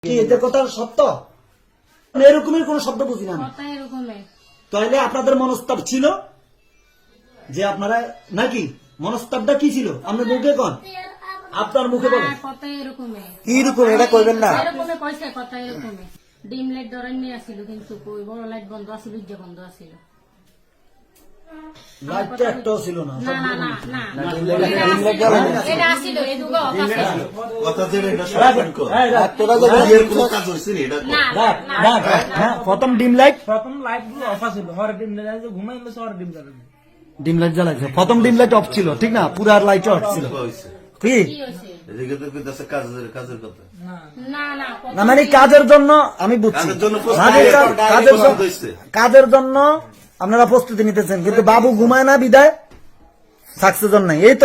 কি এদের কথা সত্য? এরকমের কোন শব্দ বুঝি না। তাহলে আপনাদের মনস্তাপ ছিল যে আপনারা নাকি মনস্তাপটা কি ছিল? আপনার মুখে কোন আপনার মুখে বলেন এরকম এটা করবেন না। ডিম লাইট ধরেন নিয়ে আসছিল কিন্তু বড় লাইট বন্ধ আছিল, বন্ধ আছিল। লাইটটা একটাও ছিল না। প্রথম ডিম লাইট গুলো অফ ছিল, ডিম লাইট জ্বালাইছে। প্রথম ডিম লাইট অফ ছিল, ঠিক না? পুরা লাইট অফ ছিল। কি না মানে কাজের জন্য আমি বুঝছি, কাজের জন্য আপনারা প্রস্তুতি নিতেছেন, কিন্তু বাবু ঘুমায় না বিদায় সাকসেস নাই। এই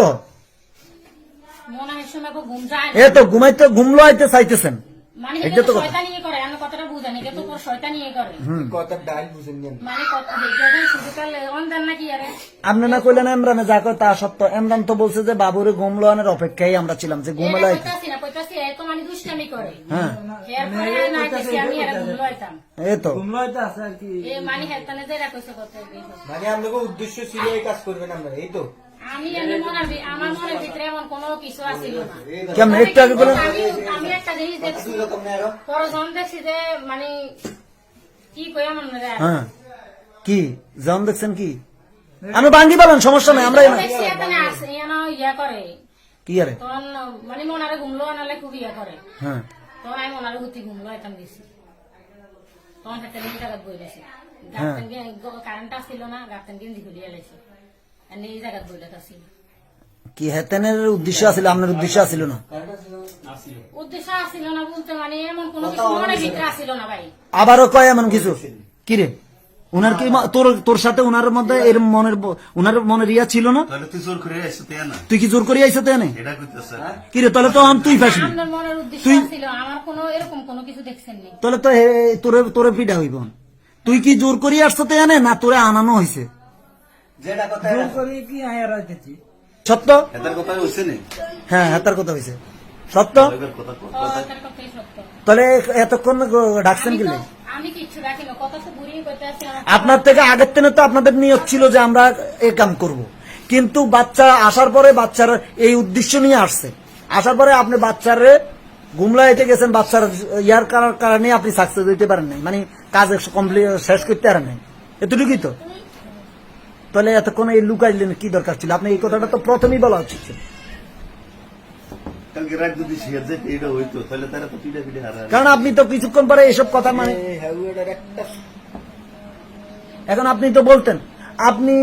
তো ঘুমাইতে ঘুমলো আইতে চাইতেছেন। আপনি না কইলেন এমরানে যা কয় তা সত্য। এমরান তো বলছে যে বাবুরে ঘুমলো আনার অপেক্ষায় আমরা ছিলাম, যে ঘুমলো আইতে। হ্যাঁ এই তো উদ্দেশ্য ছিল এই কাজ করবেন আমরা, এই তো আমি আমার মনের ভিতরে এমন কোনো কিছু আসিল না। কেমন একটু আগে বলেন। আমি একটা জিনিস দেখছি, পরজন দেখছি যে মানে কি কই আমার হ্যাঁ কি জন দেখছেন কি? আমি বাঙ্গি পাবেন, সমস্যা নাই। আমরা দেখছি এখানে আসে ইয়া করে কি আরে তখন মানে মনারে ঘুমলো আনালে খুব ইয়া করে। হ্যাঁ তখন আমি মনারে হুতি ঘুমলো এতাম দিছি, তখন হাতে নিয়ে জায়গা বই গেছি। কারেন্ট আসছিল না, গার্তেন গেঞ্জি খুলিয়ে লাইছে, এই জায়গা বইলে আসছিল। কি হেতেনের উদ্দেশ্য আছিল, আপনার উদ্দেশ্য আছিল না? উদ্দেশ্য আসছিল না বলতে মানে এমন কোনো কিছু মনের ভিতরে আসছিল না ভাই। আবারও কয় এমন কিছু কি রে? উনার কি তোর সাথে উনার মধ্যে এর উনার মনের ইয়া ছিল না? তুই কি জোর করে আইসো তেনে কি রে? তাহলে তো তুই ফাঁসলি। আপনার মনের উদ্দেশ্য ছিল, আমার কোনো এরকম কোনো কিছু দেখছেন নি। তাহলে তো তোরে পিঠা হইব। তুই কি জোর করে আসছো তেনে না তোরে আনানো হয়েছে? সত্য? হ্যাঁ হাতার কথা হয়েছে সত্য। তাহলে এতক্ষণ ডাকছেন কি? আপনার থেকে আগের দিনে তো আপনাদের নিয়ত ছিল যে আমরা এই কাম করব, কিন্তু বাচ্চা আসার পরে বাচ্চার এই উদ্দেশ্য নিয়ে আসছে। আসার পরে আপনি বাচ্চারে গুমলাইতে গেছেন, বাচ্চার ইয়ার কারণে আপনি সাকসেস দিতে পারেন নাই, মানে কাজ কমপ্লিট শেষ করতে পারেন নাই, এতটুকুই তো। তাহলে এতক্ষণ এই লুকাইলেন কি দরকার ছিল? আপনি এই কথাটা তো প্রথমেই বলা উচিত ছিল। কারণ আপনি তো কিছুক্ষণ পরে এসব কথা মানে এখন আপনি তো বলতেন, আপনি